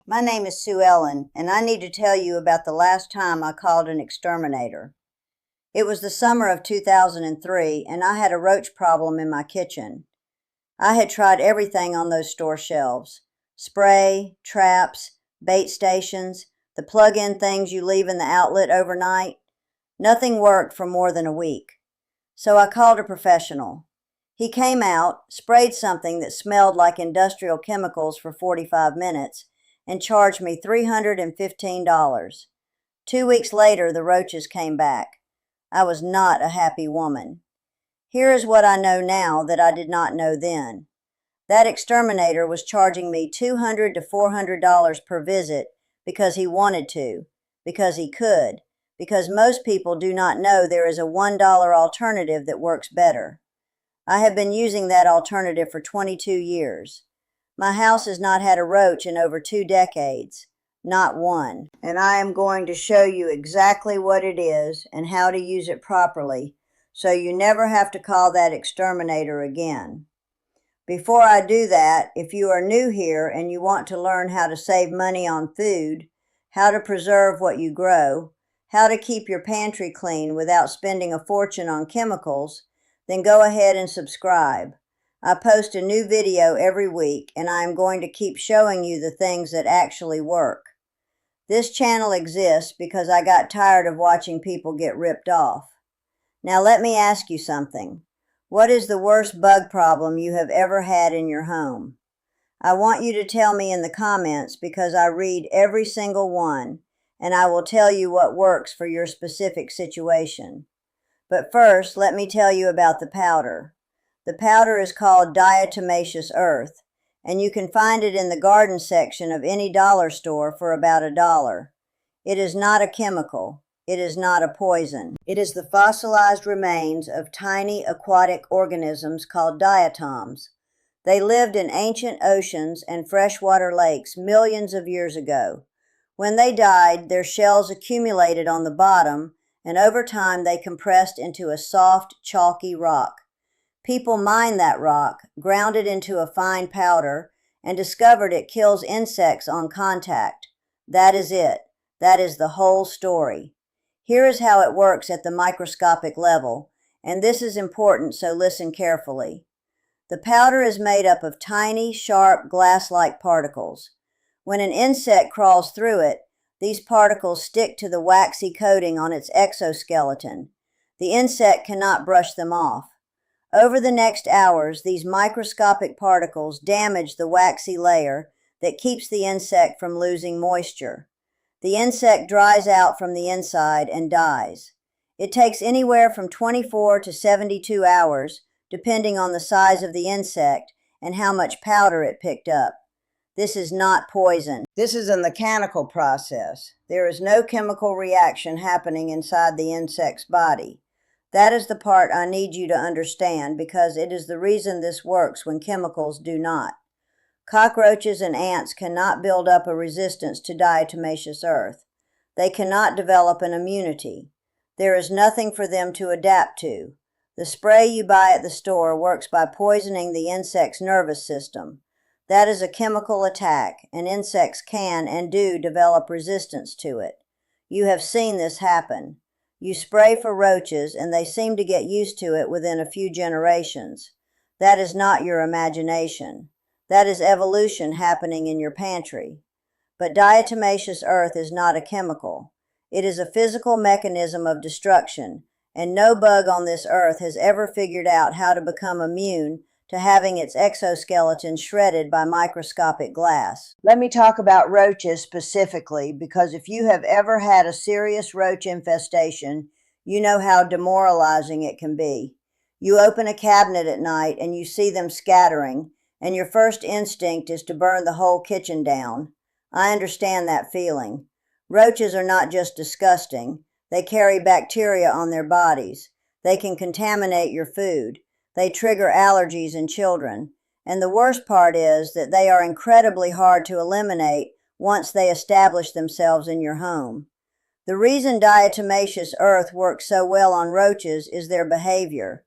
My name is Sue Ellen, and I need to tell you about the last time I called an exterminator. It was the summer of 2003, and I had a roach problem in my kitchen. I had tried everything on those store shelves: spray, traps, bait stations, the plug-in things you leave in the outlet overnight. Nothing worked for more than a week. So I called a professional. He came out, sprayed something that smelled like industrial chemicals for 45 minutes, and charged me $315. 2 weeks later, the roaches came back. I was not a happy woman. Here is what I know now that I did not know then. That exterminator was charging me $200 to $400 per visit because he wanted to, because he could, because most people do not know there is a $1 alternative that works better. I have been using that alternative for 22 years. My house has not had a roach in over 2 decades, not one. And I am going to show you exactly what it is and how to use it properly, so you never have to call that exterminator again. Before I do that, if you are new here and you want to learn how to save money on food, how to preserve what you grow, how to keep your pantry clean without spending a fortune on chemicals, then go ahead and subscribe. I post a new video every week, and I am going to keep showing you the things that actually work. This channel exists because I got tired of watching people get ripped off. Now let me ask you something. What is the worst bug problem you have ever had in your home? I want you to tell me in the comments because I read every single one, and I will tell you what works for your specific situation. But first, let me tell you about the powder. The powder is called diatomaceous earth, and you can find it in the garden section of any dollar store for about $1. It is not a chemical. It is not a poison. It is the fossilized remains of tiny aquatic organisms called diatoms. They lived in ancient oceans and freshwater lakes millions of years ago. When they died, their shells accumulated on the bottom, and over time they compressed into a soft, chalky rock. People mined that rock, ground it into a fine powder, and discovered it kills insects on contact. That is it. That is the whole story. Here is how it works at the microscopic level, and this is important, so listen carefully. The powder is made up of tiny, sharp, glass-like particles. When an insect crawls through it, these particles stick to the waxy coating on its exoskeleton. The insect cannot brush them off. Over the next hours, these microscopic particles damage the waxy layer that keeps the insect from losing moisture. The insect dries out from the inside and dies. It takes anywhere from 24 to 72 hours, depending on the size of the insect and how much powder it picked up. This is not poison. This is a mechanical process. There is no chemical reaction happening inside the insect's body. That is the part I need you to understand because it is the reason this works when chemicals do not. Cockroaches and ants cannot build up a resistance to diatomaceous earth. They cannot develop an immunity. There is nothing for them to adapt to. The spray you buy at the store works by poisoning the insect's nervous system. That is a chemical attack, and insects can and do develop resistance to it. You have seen this happen. You spray for roaches, and they seem to get used to it within a few generations. That is not your imagination. That is evolution happening in your pantry. But diatomaceous earth is not a chemical. It is a physical mechanism of destruction, and no bug on this earth has ever figured out how to become immune to having its exoskeleton shredded by microscopic glass. Let me talk about roaches specifically, because if you have ever had a serious roach infestation, you know how demoralizing it can be. You open a cabinet at night and you see them scattering, and your first instinct is to burn the whole kitchen down. I understand that feeling. Roaches are not just disgusting. They carry bacteria on their bodies. They can contaminate your food. They trigger allergies in children. And the worst part is that they are incredibly hard to eliminate once they establish themselves in your home. The reason diatomaceous earth works so well on roaches is their behavior.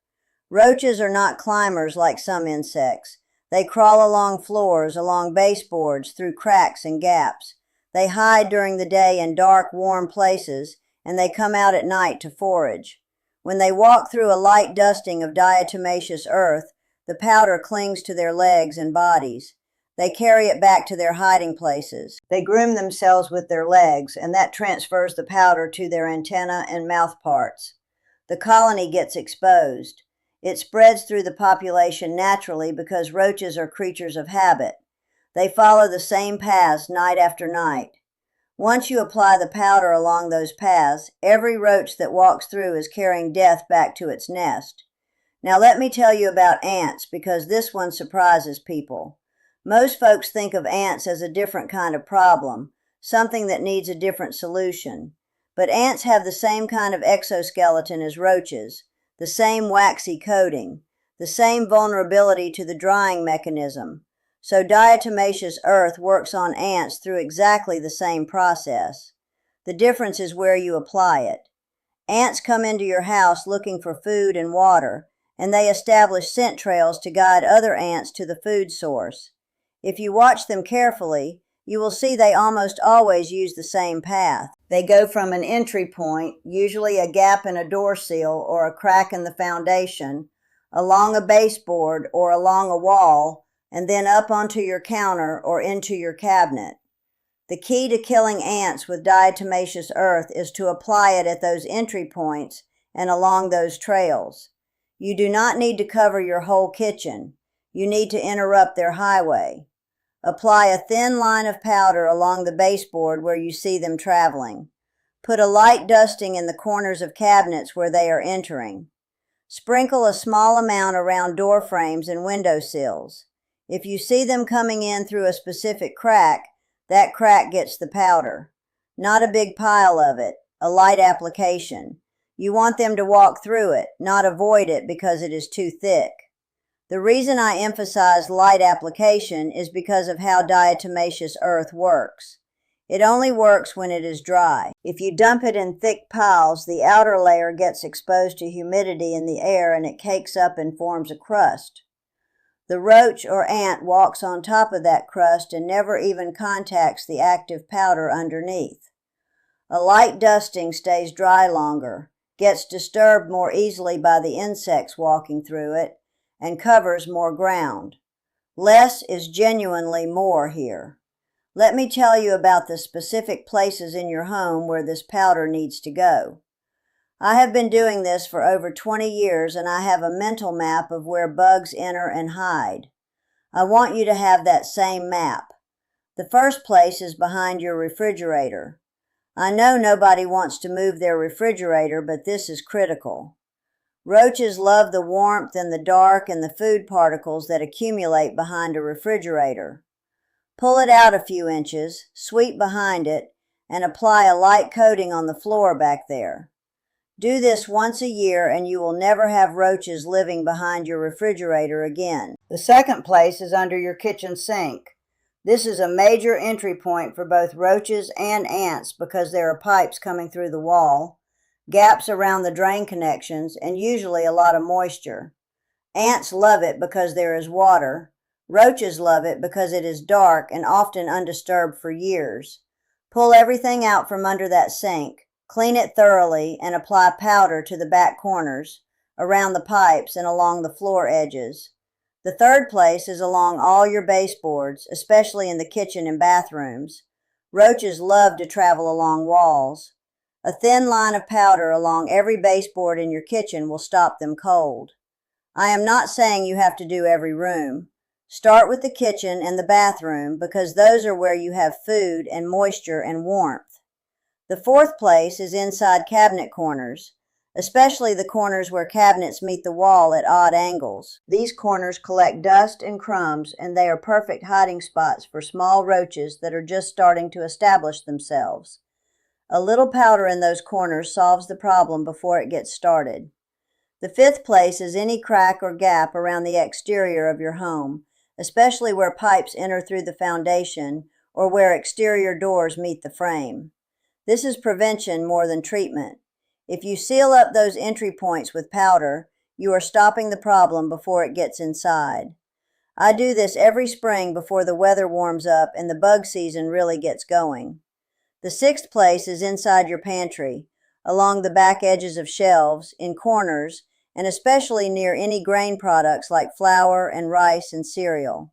Roaches are not climbers like some insects. They crawl along floors, along baseboards, through cracks and gaps. They hide during the day in dark, warm places, and they come out at night to forage. When they walk through a light dusting of diatomaceous earth, the powder clings to their legs and bodies. They carry it back to their hiding places. They groom themselves with their legs, and that transfers the powder to their antenna and mouth parts. The colony gets exposed. It spreads through the population naturally because roaches are creatures of habit. They follow the same paths night after night. Once you apply the powder along those paths, every roach that walks through is carrying death back to its nest. Now let me tell you about ants, because this one surprises people. Most folks think of ants as a different kind of problem, something that needs a different solution. But ants have the same kind of exoskeleton as roaches, the same waxy coating, the same vulnerability to the drying mechanism. So diatomaceous earth works on ants through exactly the same process. The difference is where you apply it. Ants come into your house looking for food and water, and they establish scent trails to guide other ants to the food source. If you watch them carefully, you will see they almost always use the same path. They go from an entry point, usually a gap in a door seal or a crack in the foundation, along a baseboard or along a wall, and then up onto your counter or into your cabinet. The key to killing ants with diatomaceous earth is to apply it at those entry points and along those trails. You do not need to cover your whole kitchen. You need to interrupt their highway. Apply a thin line of powder along the baseboard where you see them traveling. Put a light dusting in the corners of cabinets where they are entering. Sprinkle a small amount around door frames and window sills. If you see them coming in through a specific crack, that crack gets the powder. Not a big pile of it, a light application. You want them to walk through it, not avoid it because it is too thick. The reason I emphasize light application is because of how diatomaceous earth works. It only works when it is dry. If you dump it in thick piles, the outer layer gets exposed to humidity in the air and it cakes up and forms a crust. The roach or ant walks on top of that crust and never even contacts the active powder underneath. A light dusting stays dry longer, gets disturbed more easily by the insects walking through it, and covers more ground. Less is genuinely more here. Let me tell you about the specific places in your home where this powder needs to go. I have been doing this for over 20 years, and I have a mental map of where bugs enter and hide. I want you to have that same map. The first place is behind your refrigerator. I know nobody wants to move their refrigerator, but this is critical. Roaches love the warmth and the dark and the food particles that accumulate behind a refrigerator. Pull it out a few inches, sweep behind it, and apply a light coating on the floor back there. Do this once a year and you will never have roaches living behind your refrigerator again. The second place is under your kitchen sink. This is a major entry point for both roaches and ants because there are pipes coming through the wall, gaps around the drain connections, and usually a lot of moisture. Ants love it because there is water. Roaches love it because it is dark and often undisturbed for years. Pull everything out from under that sink, clean it thoroughly, and apply powder to the back corners, around the pipes, and along the floor edges. The third place is along all your baseboards, especially in the kitchen and bathrooms. Roaches love to travel along walls. A thin line of powder along every baseboard in your kitchen will stop them cold. I am not saying you have to do every room. Start with the kitchen and the bathroom because those are where you have food and moisture and warmth. The fourth place is inside cabinet corners, especially the corners where cabinets meet the wall at odd angles. These corners collect dust and crumbs, and they are perfect hiding spots for small roaches that are just starting to establish themselves. A little powder in those corners solves the problem before it gets started. The fifth place is any crack or gap around the exterior of your home, especially where pipes enter through the foundation or where exterior doors meet the frame. This is prevention more than treatment. If you seal up those entry points with powder, you are stopping the problem before it gets inside. I do this every spring before the weather warms up and the bug season really gets going. The sixth place is inside your pantry, along the back edges of shelves, in corners, and especially near any grain products like flour and rice and cereal.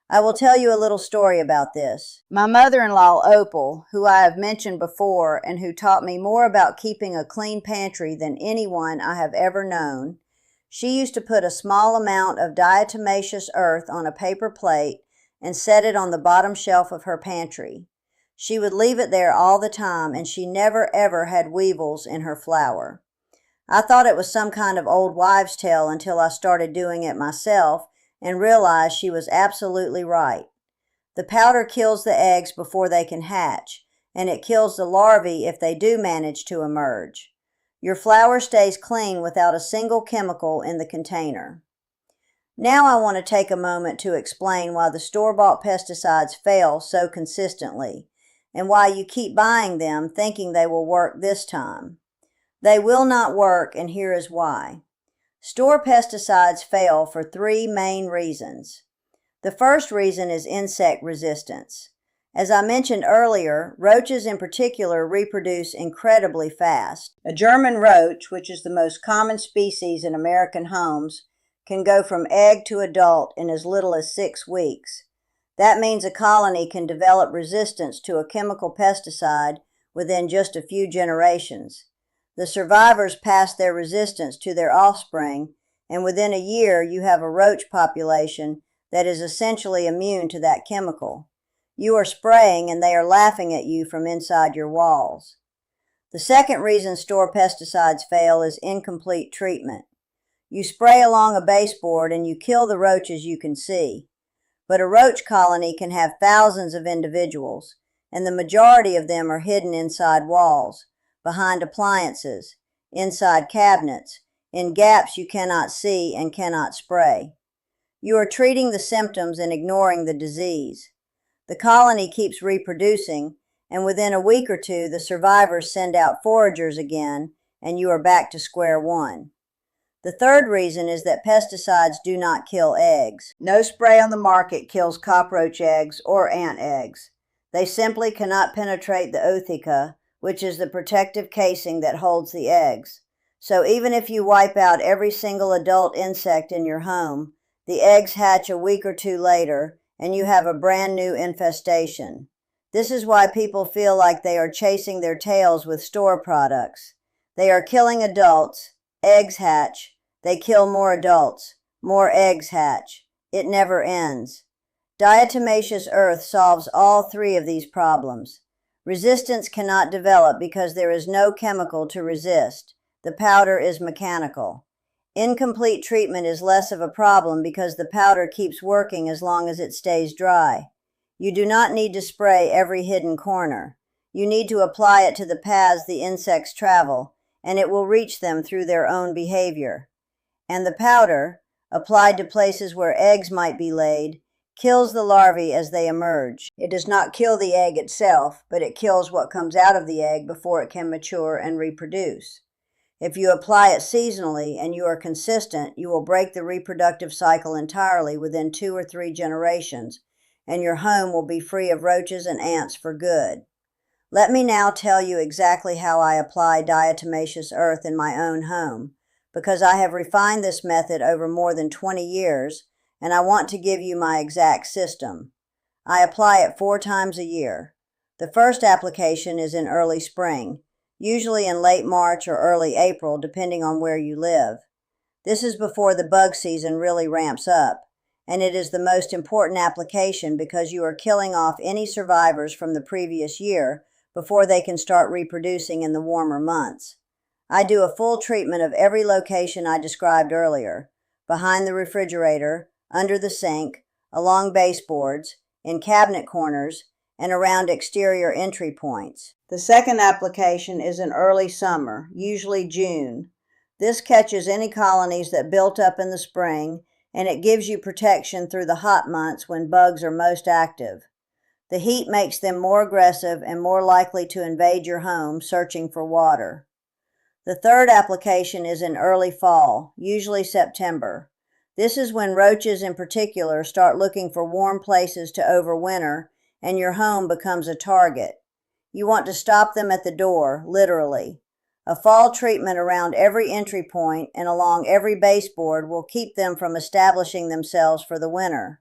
I will tell you a little story about this. My mother-in-law, Opal, who I have mentioned before and who taught me more about keeping a clean pantry than anyone I have ever known, she used to put a small amount of diatomaceous earth on a paper plate and set it on the bottom shelf of her pantry. She would leave it there all the time, and she never ever had weevils in her flour. I thought it was some kind of old wives' tale until I started doing it myself and realized she was absolutely right. The powder kills the eggs before they can hatch, and it kills the larvae if they do manage to emerge. Your flour stays clean without a single chemical in the container. Now I want to take a moment to explain why the store-bought pesticides fail so consistently, and why you keep buying them thinking they will work this time. They will not work, and here is why. Store pesticides fail for three main reasons. The first reason is insect resistance. As I mentioned earlier, roaches in particular reproduce incredibly fast. A German roach, which is the most common species in American homes, can go from egg to adult in as little as 6 weeks. That means a colony can develop resistance to a chemical pesticide within just a few generations. The survivors pass their resistance to their offspring, and within a year you have a roach population that is essentially immune to that chemical. You are spraying and they are laughing at you from inside your walls. The second reason store pesticides fail is incomplete treatment. You spray along a baseboard and you kill the roaches you can see. But a roach colony can have thousands of individuals, and the majority of them are hidden inside walls, behind appliances, inside cabinets, in gaps you cannot see and cannot spray. You are treating the symptoms and ignoring the disease. The colony keeps reproducing, and within a week or two the survivors send out foragers again, and you are back to square one. The third reason is that pesticides do not kill eggs. No spray on the market kills cockroach eggs or ant eggs. They simply cannot penetrate the ootheca, which is the protective casing that holds the eggs. So even if you wipe out every single adult insect in your home, the eggs hatch a week or two later, and you have a brand new infestation. This is why people feel like they are chasing their tails with store products. They are killing adults, eggs hatch, they kill more adults, more eggs hatch. It never ends. Diatomaceous earth solves all three of these problems. Resistance cannot develop because there is no chemical to resist. The powder is mechanical. Incomplete treatment is less of a problem because the powder keeps working as long as it stays dry. You do not need to spray every hidden corner. You need to apply it to the paths the insects travel, and it will reach them through their own behavior. And the powder, applied to places where eggs might be laid, kills the larvae as they emerge. It does not kill the egg itself, but it kills what comes out of the egg before it can mature and reproduce. If you apply it seasonally and you are consistent, you will break the reproductive cycle entirely within 2 or 3 generations, and your home will be free of roaches and ants for good. Let me now tell you exactly how I apply diatomaceous earth in my own home, because I have refined this method over more than 20 years, and I want to give you my exact system. I apply it 4 times a year. The first application is in early spring, usually in late March or early April, depending on where you live. This is before the bug season really ramps up, and it is the most important application because you are killing off any survivors from the previous year before they can start reproducing in the warmer months. I do a full treatment of every location I described earlier: behind the refrigerator, under the sink, along baseboards, in cabinet corners, and around exterior entry points. The second application is in early summer, usually June. This catches any colonies that built up in the spring, and it gives you protection through the hot months when bugs are most active. The heat makes them more aggressive and more likely to invade your home searching for water. The third application is in early fall, usually September. This is when roaches in particular start looking for warm places to overwinter, and your home becomes a target. You want to stop them at the door, literally. A fall treatment around every entry point and along every baseboard will keep them from establishing themselves for the winter.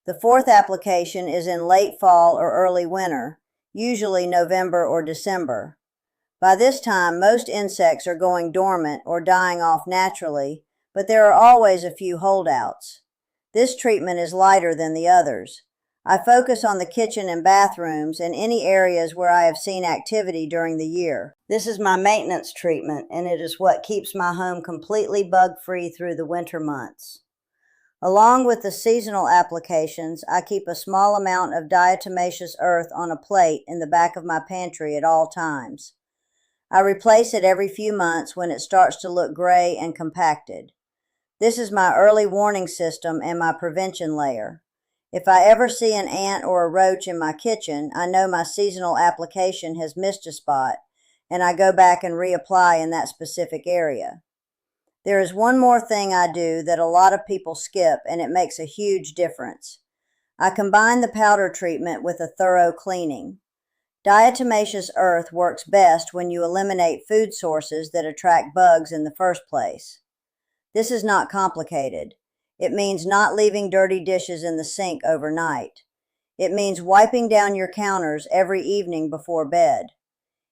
The fourth application is in late fall or early winter, usually November or December. By this time, most insects are going dormant or dying off naturally, but there are always a few holdouts. This treatment is lighter than the others. I focus on the kitchen and bathrooms and any areas where I have seen activity during the year. This is my maintenance treatment, and it is what keeps my home completely bug-free through the winter months. Along with the seasonal applications, I keep a small amount of diatomaceous earth on a plate in the back of my pantry at all times. I replace it every few months when it starts to look gray and compacted. This is my early warning system and my prevention layer. If I ever see an ant or a roach in my kitchen, I know my seasonal application has missed a spot, and I go back and reapply in that specific area. There is one more thing I do that a lot of people skip, and it makes a huge difference. I combine the powder treatment with a thorough cleaning. Diatomaceous earth works best when you eliminate food sources that attract bugs in the first place. This is not complicated. It means not leaving dirty dishes in the sink overnight. It means wiping down your counters every evening before bed.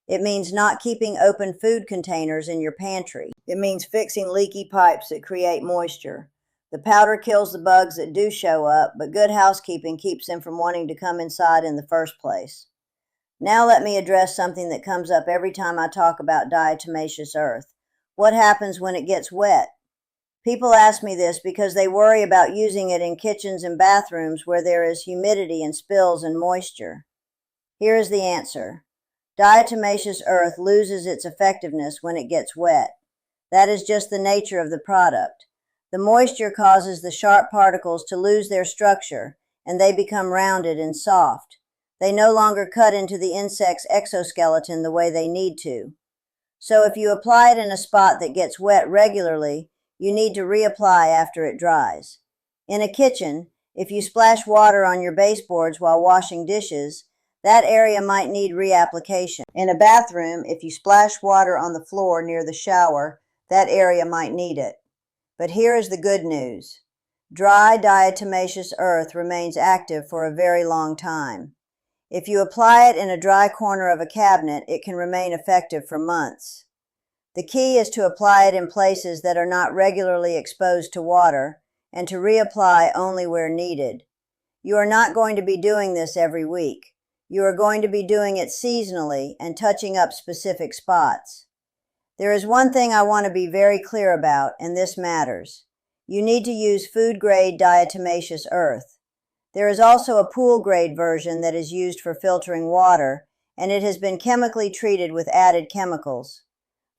It means not keeping open food containers in your pantry. It means fixing leaky pipes that create moisture. The powder kills the bugs that do show up, but good housekeeping keeps them from wanting to come inside in the first place. Now let me address something that comes up every time I talk about diatomaceous earth. What happens when it gets wet? People ask me this because they worry about using it in kitchens and bathrooms where there is humidity and spills and moisture. Here is the answer. Diatomaceous earth loses its effectiveness when it gets wet. That is just the nature of the product. The moisture causes the sharp particles to lose their structure, and they become rounded and soft. They no longer cut into the insect's exoskeleton the way they need to. So if you apply it in a spot that gets wet regularly, you need to reapply after it dries. In a kitchen, if you splash water on your baseboards while washing dishes, that area might need reapplication. In a bathroom, if you splash water on the floor near the shower, that area might need it. But here is the good news. Dry diatomaceous earth remains active for a very long time. If you apply it in a dry corner of a cabinet, it can remain effective for months. The key is to apply it in places that are not regularly exposed to water and to reapply only where needed. You are not going to be doing this every week. You are going to be doing it seasonally and touching up specific spots. There is one thing I want to be very clear about, and this matters. You need to use food-grade diatomaceous earth. There is also a pool-grade version that is used for filtering water, and it has been chemically treated with added chemicals.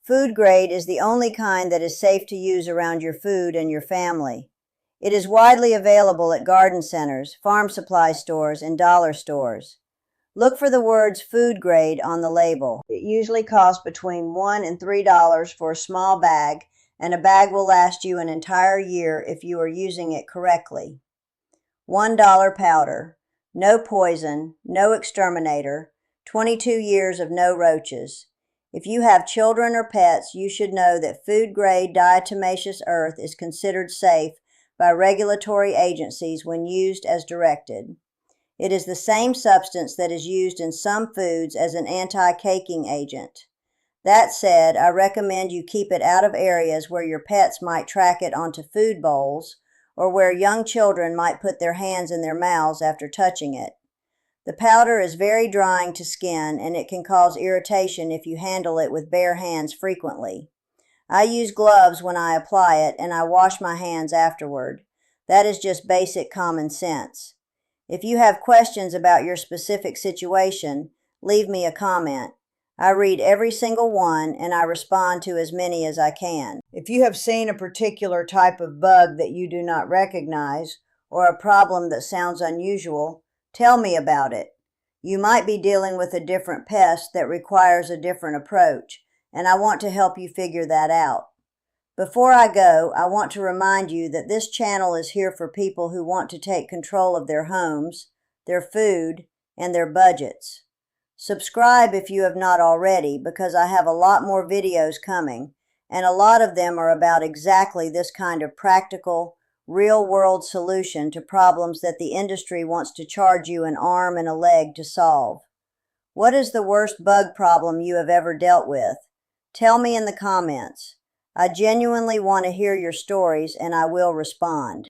Food grade is the only kind that is safe to use around your food and your family. It is widely available at garden centers, farm supply stores, and dollar stores. Look for the words food grade on the label. It usually costs between $1 and $3 for a small bag, and a bag will last you an entire year if you are using it correctly. $1 powder, no poison, no exterminator, 22 years of no roaches. If you have children or pets, you should know that food-grade diatomaceous earth is considered safe by regulatory agencies when used as directed. It is the same substance that is used in some foods as an anti-caking agent. That said, I recommend you keep it out of areas where your pets might track it onto food bowls or where young children might put their hands in their mouths after touching it. The powder is very drying to skin, and it can cause irritation if you handle it with bare hands frequently. I use gloves when I apply it, and I wash my hands afterward. That is just basic common sense. If you have questions about your specific situation, leave me a comment. I read every single one, and I respond to as many as I can. If you have seen a particular type of bug that you do not recognize, or a problem that sounds unusual, tell me about it. You might be dealing with a different pest that requires a different approach, and I want to help you figure that out. Before I go, I want to remind you that this channel is here for people who want to take control of their homes, their food, and their budgets. Subscribe if you have not already, because I have a lot more videos coming, and a lot of them are about exactly this kind of practical, real-world solution to problems that the industry wants to charge you an arm and a leg to solve. What is the worst bug problem you have ever dealt with? Tell me in the comments. I genuinely want to hear your stories, and I will respond.